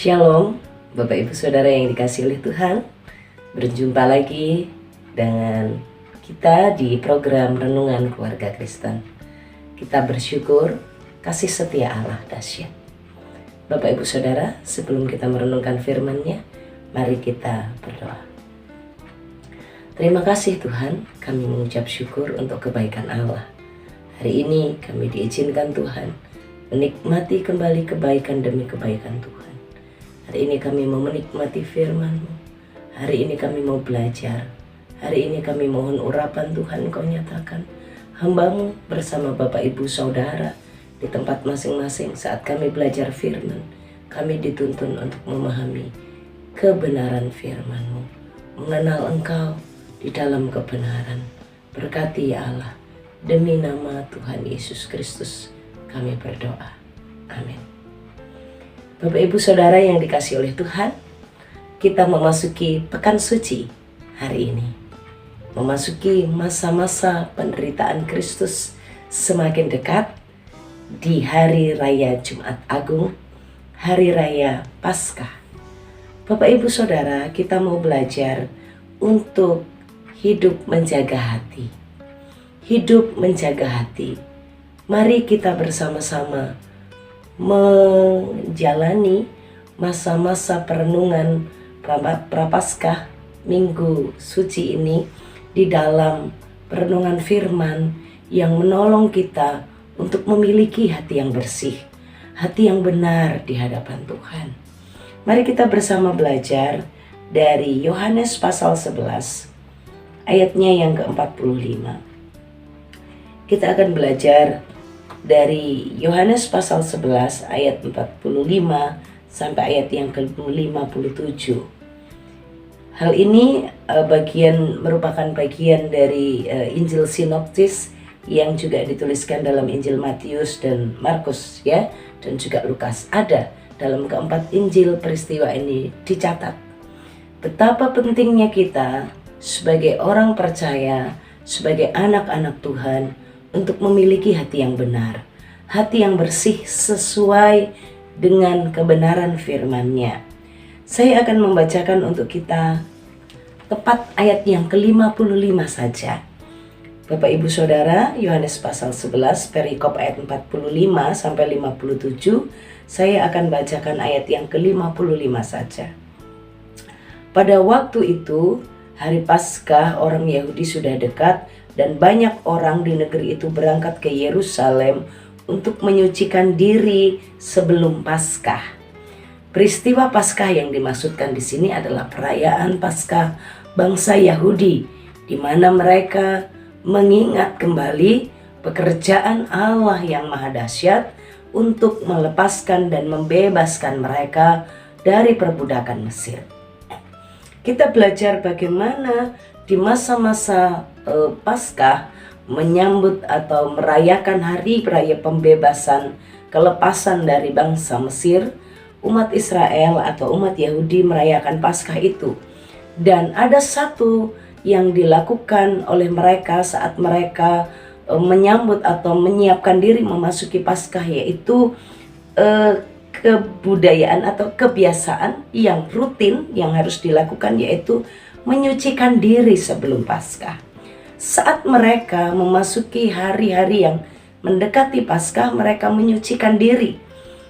Shalom, Bapak Ibu Saudara yang dikasihi oleh Tuhan. Berjumpa lagi dengan kita di program Renungan Keluarga Kristen. Kita bersyukur kasih setia Allah dahsyat. Bapak Ibu Saudara, sebelum kita merenungkan firman-Nya, mari kita berdoa. Terima kasih Tuhan, kami mengucap syukur untuk kebaikan Allah. Hari ini kami diizinkan Tuhan menikmati kembali kebaikan demi kebaikan Tuhan. Hari ini kami mau menikmati firman-Mu. Hari ini kami mau belajar. Hari ini kami mohon urapan Tuhan Kau nyatakan. Hamba-Mu bersama Bapak Ibu Saudara di tempat masing-masing saat kami belajar firman. Kami dituntun untuk memahami kebenaran firman-Mu. Mengenal Engkau di dalam kebenaran. Berkati ya Allah. Demi nama Tuhan Yesus Kristus kami berdoa. Amin. Bapak Ibu Saudara yang dikasihi oleh Tuhan, kita memasuki pekan suci hari ini. Memasuki masa-masa penderitaan Kristus semakin dekat di hari raya Jumat Agung, hari raya Paskah. Bapak Ibu Saudara, kita mau belajar untuk hidup menjaga hati. Hidup menjaga hati. Mari kita bersama-sama menjalani masa-masa perenungan Prapaskah Minggu Suci ini di dalam perenungan firman yang menolong kita untuk memiliki hati yang bersih, hati yang benar di hadapan Tuhan. Mari kita bersama belajar dari Yohanes pasal 11 ayatnya yang ke-45. Kita akan belajar dari Yohanes pasal 11 ayat 45 sampai ayat yang ke-57. Hal ini merupakan bagian dari Injil Sinoptis yang juga dituliskan dalam Injil Matius dan Markus ya, dan juga Lukas. Ada dalam keempat Injil peristiwa ini dicatat. Betapa pentingnya kita sebagai orang percaya, sebagai anak-anak Tuhan untuk memiliki hati yang benar, hati yang bersih sesuai dengan kebenaran firman-Nya. Saya akan membacakan untuk kita tepat ayat yang ke-55 saja. Bapak Ibu Saudara, Yohanes pasal 11 perikop ayat 45 sampai 57, saya akan bacakan ayat yang ke-55 saja. Pada waktu itu, hari Paskah orang Yahudi sudah dekat, dan banyak orang di negeri itu berangkat ke Yerusalem untuk menyucikan diri sebelum Paskah. Peristiwa Paskah yang dimaksudkan di sini adalah perayaan Paskah bangsa Yahudi, di mana mereka mengingat kembali pekerjaan Allah yang maha dahsyat untuk melepaskan dan membebaskan mereka dari perbudakan Mesir. Kita belajar bagaimana di masa-masa Paskah menyambut atau merayakan hari raya pembebasan, kelepasan dari bangsa Mesir. Umat Israel atau umat Yahudi merayakan Paskah itu. Dan ada satu yang dilakukan oleh mereka saat mereka menyambut atau menyiapkan diri memasuki Paskah, yaitu kebudayaan atau kebiasaan yang rutin yang harus dilakukan, yaitu menyucikan diri sebelum Paskah. Saat mereka memasuki hari-hari yang mendekati Paskah, mereka menyucikan diri.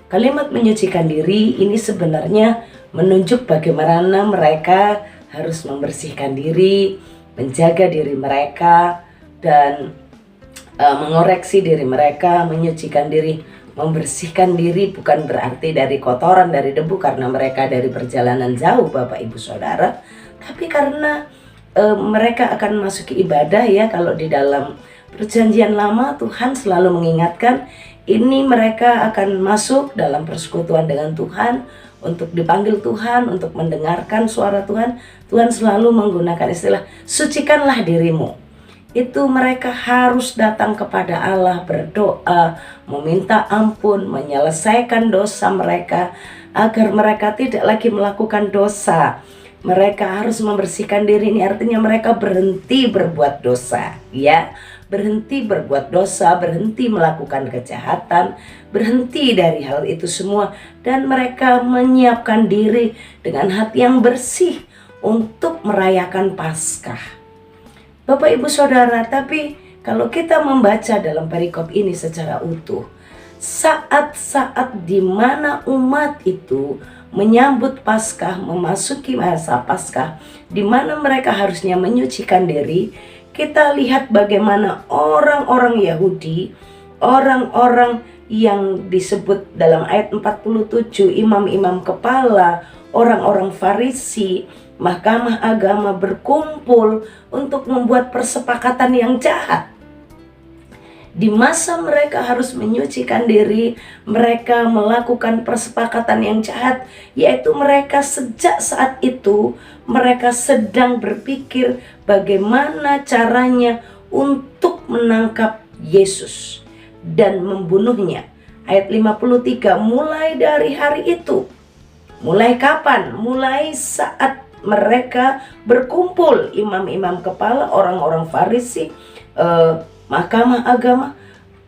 Kalimat menyucikan diri ini sebenarnya menunjuk bagaimana mereka harus membersihkan diri, menjaga diri mereka, dan mengoreksi diri mereka. Menyucikan diri, membersihkan diri bukan berarti dari kotoran, dari debu, karena mereka dari perjalanan jauh Bapak Ibu Saudara, tapi karena mereka akan masuki ibadah ya. Kalau di dalam perjanjian lama Tuhan selalu mengingatkan ini mereka akan masuk dalam persekutuan dengan Tuhan, untuk dipanggil Tuhan, untuk mendengarkan suara Tuhan. Tuhan selalu menggunakan istilah sucikanlah dirimu. Itu mereka harus datang kepada Allah, berdoa, meminta ampun, menyelesaikan dosa mereka agar mereka tidak lagi melakukan dosa. Mereka harus membersihkan diri, ini artinya mereka berhenti berbuat dosa ya. berhenti berbuat dosa, berhenti melakukan kejahatan, berhenti dari hal itu semua, dan mereka menyiapkan diri dengan hati yang bersih untuk merayakan Paskah. Bapak Ibu Saudara, tapi kalau kita membaca dalam perikop ini secara utuh, saat-saat di mana umat itu menyambut Paskah, memasuki masa Paskah, di mana mereka harusnya menyucikan diri, kita lihat bagaimana orang-orang Yahudi, orang-orang yang disebut dalam ayat 47, imam-imam kepala, orang-orang Farisi, mahkamah agama berkumpul untuk membuat persepakatan yang jahat. Di masa mereka harus menyucikan diri, mereka melakukan persepakatan yang jahat, yaitu mereka sejak saat itu mereka sedang berpikir bagaimana caranya untuk menangkap Yesus dan membunuhnya. Ayat 53, mulai dari hari itu. Mulai kapan? Mulai saat mereka berkumpul, imam-imam kepala, orang-orang Farisi, mahkamah agama,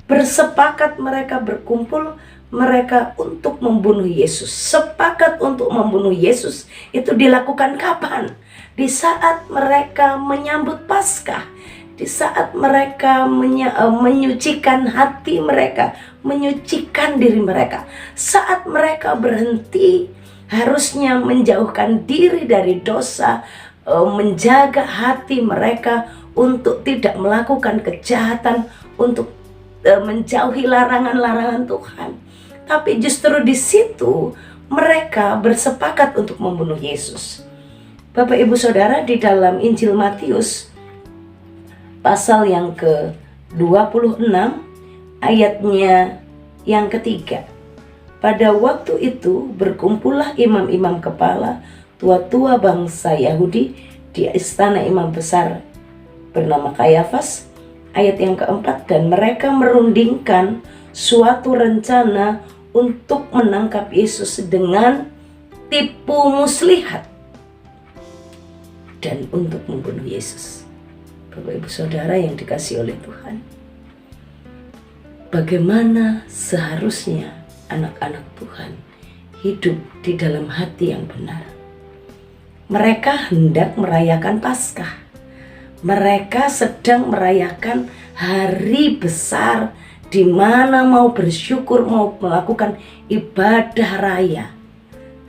bersepakat mereka berkumpul, mereka untuk membunuh Yesus. Sepakat untuk membunuh Yesus itu dilakukan kapan? Di saat mereka menyambut Paskah, di saat mereka menyucikan hati mereka, menyucikan diri mereka, saat mereka berhenti harusnya menjauhkan diri dari dosa, menjaga hati mereka untuk tidak melakukan kejahatan, untuk menjauhi larangan-larangan Tuhan. Tapi justru di situ mereka bersepakat untuk membunuh Yesus. Bapak Ibu Saudara, di dalam Injil Matius pasal yang ke-26 ayatnya yang ketiga. Pada waktu itu berkumpullah imam-imam kepala, tua-tua bangsa Yahudi di istana imam besar bernama Kayafas, ayat yang keempat, dan mereka merundingkan suatu rencana untuk menangkap Yesus dengan tipu muslihat dan untuk membunuh Yesus. Bapak Ibu Saudara yang dikasihi oleh Tuhan, bagaimana seharusnya anak-anak Tuhan hidup di dalam hati yang benar. Mereka hendak merayakan Paskah. Mereka sedang merayakan hari besar di mana mau bersyukur, mau melakukan ibadah raya.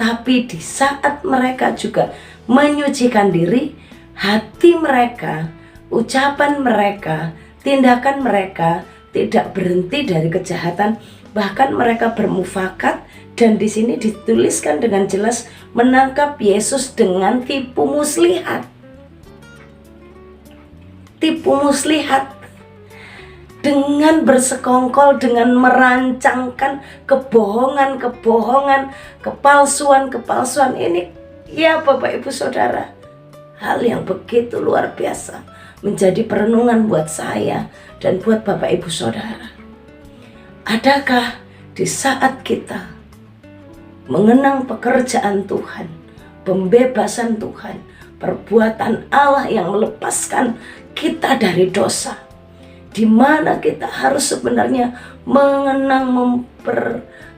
Tapi di saat mereka juga menyucikan diri, hati mereka, ucapan mereka, tindakan mereka tidak berhenti dari kejahatan, bahkan mereka bermufakat, dan di sini dituliskan dengan jelas menangkap Yesus dengan tipu muslihat. Tipu muslihat, dengan bersekongkol, dengan merancangkan kebohongan-kebohongan, kepalsuan-kepalsuan ini. Ya Bapak Ibu Saudara, hal yang begitu luar biasa menjadi perenungan buat saya dan buat Bapak Ibu Saudara. Adakah di saat kita mengenang pekerjaan Tuhan, pembebasan Tuhan, perbuatan Allah yang melepaskan kita dari dosa, di mana kita harus sebenarnya mengenang,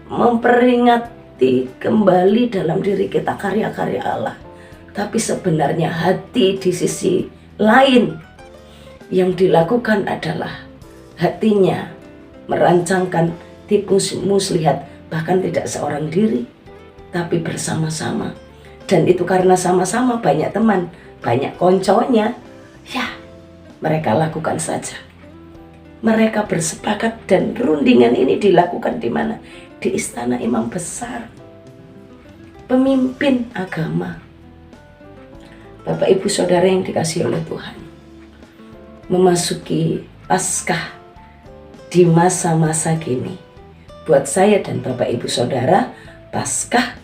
memperingati kembali dalam diri kita karya-karya Allah, tapi sebenarnya hati di sisi lain yang dilakukan adalah hatinya merancangkan tipu muslihat, bahkan tidak seorang diri tapi bersama-sama. Dan itu karena sama-sama banyak teman, banyak konconya, ya mereka lakukan saja. Mereka bersepakat, dan rundingan ini dilakukan di mana? Di istana imam besar, pemimpin agama. Bapak Ibu Saudara yang dikasihi oleh Tuhan, memasuki Paskah di masa-masa kini, buat saya dan Bapak Ibu Saudara, Paskah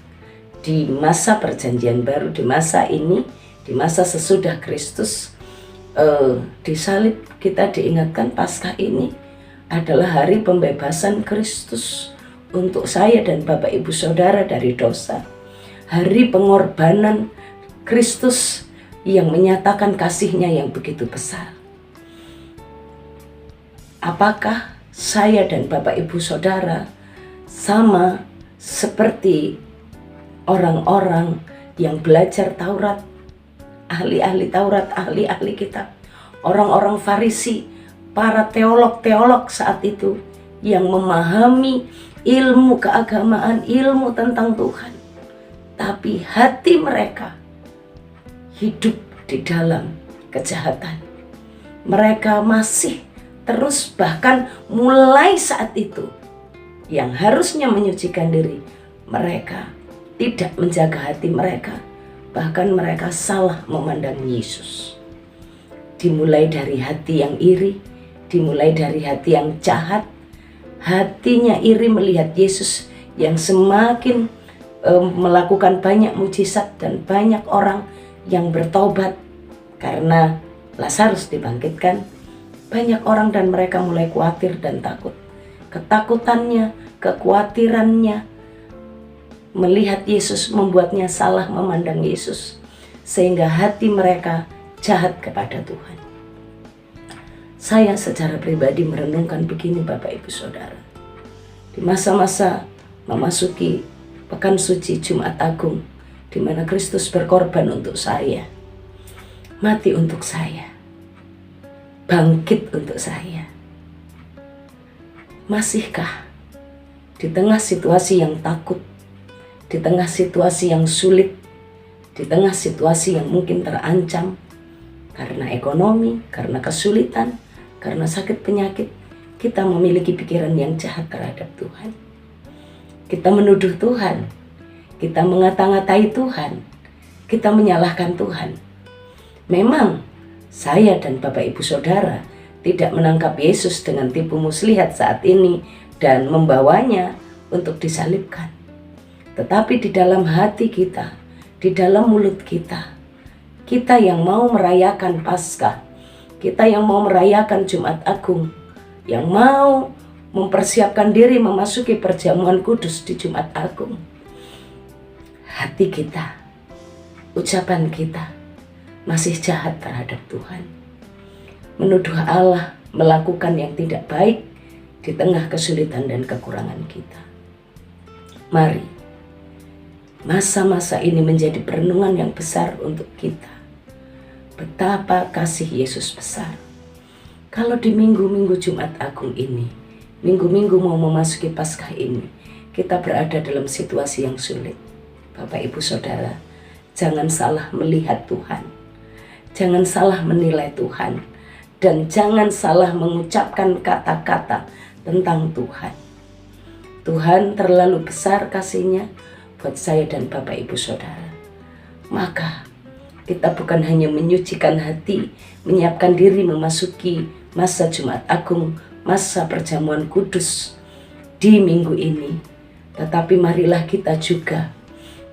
di masa perjanjian baru, di masa ini, di masa sesudah Kristus disalib, kita diingatkan Paskah ini adalah hari pembebasan Kristus untuk saya dan Bapak Ibu Saudara dari dosa. Hari pengorbanan Kristus yang menyatakan kasihnya yang begitu besar. Apakah saya dan Bapak Ibu Saudara sama seperti orang-orang yang belajar Taurat, ahli-ahli Taurat, ahli-ahli kitab, orang-orang Farisi, para teolog-teolog saat itu yang memahami ilmu keagamaan, ilmu tentang Tuhan, tapi hati mereka hidup di dalam kejahatan. Mereka masih terus, bahkan mulai saat itu yang harusnya menyucikan diri, mereka tidak menjaga hati mereka. Bahkan mereka salah memandang Yesus. Dimulai dari hati yang iri, dimulai dari hati yang jahat. Hatinya iri melihat Yesus yang semakin melakukan banyak mujizat dan banyak orang yang bertobat karena Lazarus dibangkitkan. Banyak orang dan mereka mulai khawatir dan takut. Ketakutannya, kekhawatirannya melihat Yesus membuatnya salah memandang Yesus, sehingga hati mereka jahat kepada Tuhan. Saya secara pribadi merenungkan begini Bapak Ibu Saudara. Di masa-masa memasuki Pekan Suci Jumat Agung, di mana Kristus berkorban untuk saya, mati untuk saya, bangkit untuk saya. Masihkah di tengah situasi yang takut, di tengah situasi yang sulit, di tengah situasi yang mungkin terancam karena ekonomi, karena kesulitan, karena sakit penyakit, kita memiliki pikiran yang jahat terhadap Tuhan? Kita menuduh Tuhan, kita mengata-ngatai Tuhan, kita menyalahkan Tuhan. Memang saya dan Bapak Ibu Saudara tidak menangkap Yesus dengan tipu muslihat saat ini dan membawanya untuk disalibkan. Tetapi di dalam hati kita, di dalam mulut kita, kita yang mau merayakan Paskah, kita yang mau merayakan Jumat Agung, yang mau mempersiapkan diri memasuki perjamuan kudus di Jumat Agung, hati kita, ucapan kita masih jahat terhadap Tuhan. Menuduh Allah melakukan yang tidak baik di tengah kesulitan dan kekurangan kita. Mari, masa-masa ini menjadi perenungan yang besar untuk kita. Betapa kasih Yesus besar. Kalau di minggu-minggu Jumat Agung ini, minggu-minggu mau memasuki Paskah ini, kita berada dalam situasi yang sulit. Bapak Ibu Saudara, jangan salah melihat Tuhan. Jangan salah menilai Tuhan. Dan jangan salah mengucapkan kata-kata tentang Tuhan. Tuhan terlalu besar kasih-Nya buat saya dan Bapak Ibu Saudara. Maka kita bukan hanya menyucikan hati, menyiapkan diri memasuki masa Jumat Agung, masa perjamuan kudus di minggu ini, tetapi marilah kita juga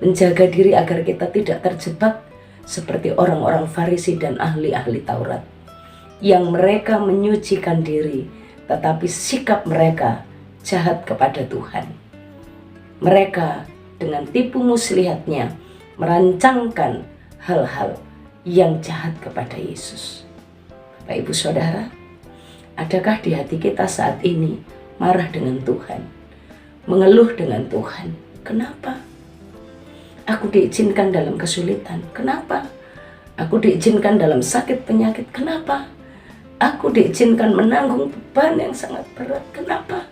menjaga diri agar kita tidak terjebak seperti orang-orang Farisi dan ahli-ahli Taurat, yang mereka menyucikan diri, tetapi sikap mereka jahat kepada Tuhan. Mereka dengan tipu muslihatnya merancangkan hal-hal yang jahat kepada Yesus. Bapak Ibu Saudara, adakah di hati kita saat ini marah dengan Tuhan, mengeluh dengan Tuhan? Kenapa aku diizinkan dalam kesulitan? Kenapa aku diizinkan dalam sakit penyakit? Kenapa aku diizinkan menanggung beban yang sangat berat? Kenapa?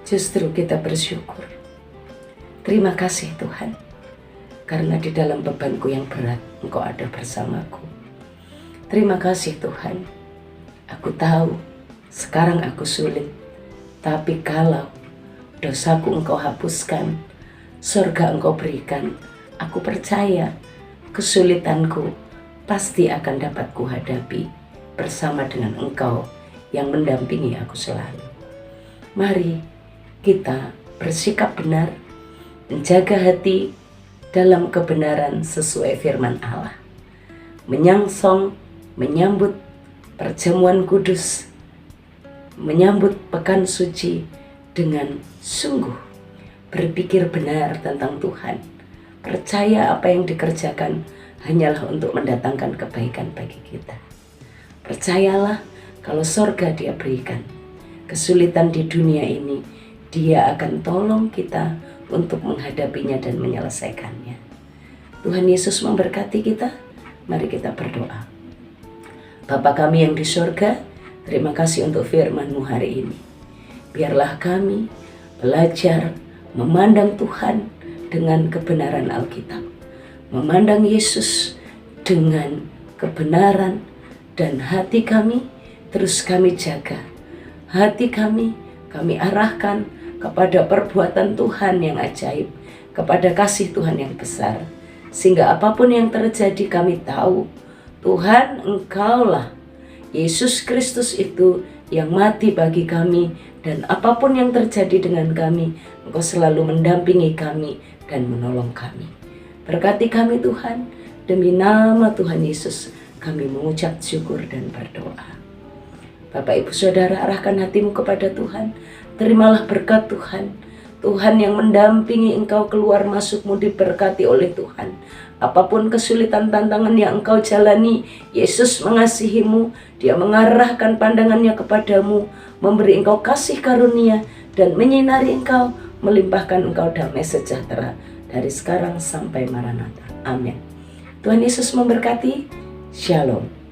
Justru kita bersyukur. Terima kasih Tuhan, karena di dalam bebanku yang berat, Engkau ada bersamaku. Terima kasih Tuhan, aku tahu sekarang aku sulit, tapi kalau dosaku Engkau hapuskan, surga Engkau berikan, aku percaya kesulitanku pasti akan dapat kuhadapi bersama dengan Engkau yang mendampingi aku selalu. Mari kita bersikap benar, menjaga hati dalam kebenaran sesuai firman Allah, menyangsong, menyambut perjamuan kudus, menyambut pekan suci dengan sungguh berpikir benar tentang Tuhan, percaya apa yang dikerjakan hanyalah untuk mendatangkan kebaikan bagi kita. Percayalah Kalau sorga dia berikan, kesulitan di dunia ini dia akan tolong kita untuk menghadapinya dan menyelesaikannya. Tuhan Yesus memberkati kita. Mari kita berdoa. Bapa kami yang di sorga, terima kasih untuk firman-Mu hari ini. Biarlah kami belajar memandang Tuhan dengan kebenaran Alkitab, memandang Yesus dengan kebenaran, dan hati kami terus kami jaga. Hati kami arahkan kepada perbuatan Tuhan yang ajaib, kepada kasih Tuhan yang besar. Sehingga apapun yang terjadi kami tahu, Tuhan Engkaulah, Yesus Kristus itu yang mati bagi kami. Dan apapun yang terjadi dengan kami, Engkau selalu mendampingi kami dan menolong kami. Berkati kami Tuhan, demi nama Tuhan Yesus kami mengucap syukur dan berdoa. Bapak Ibu Saudara, arahkan hatimu kepada Tuhan. Terimalah berkat Tuhan. Tuhan yang mendampingi engkau keluar masukmu diberkati oleh Tuhan. Apapun kesulitan tantangan yang engkau jalani, Yesus mengasihimu. Dia mengarahkan pandangannya kepadamu, memberi engkau kasih karunia, dan menyinari engkau, melimpahkan engkau damai sejahtera dari sekarang sampai Maranatha. Amin. Tuhan Yesus memberkati. Shalom.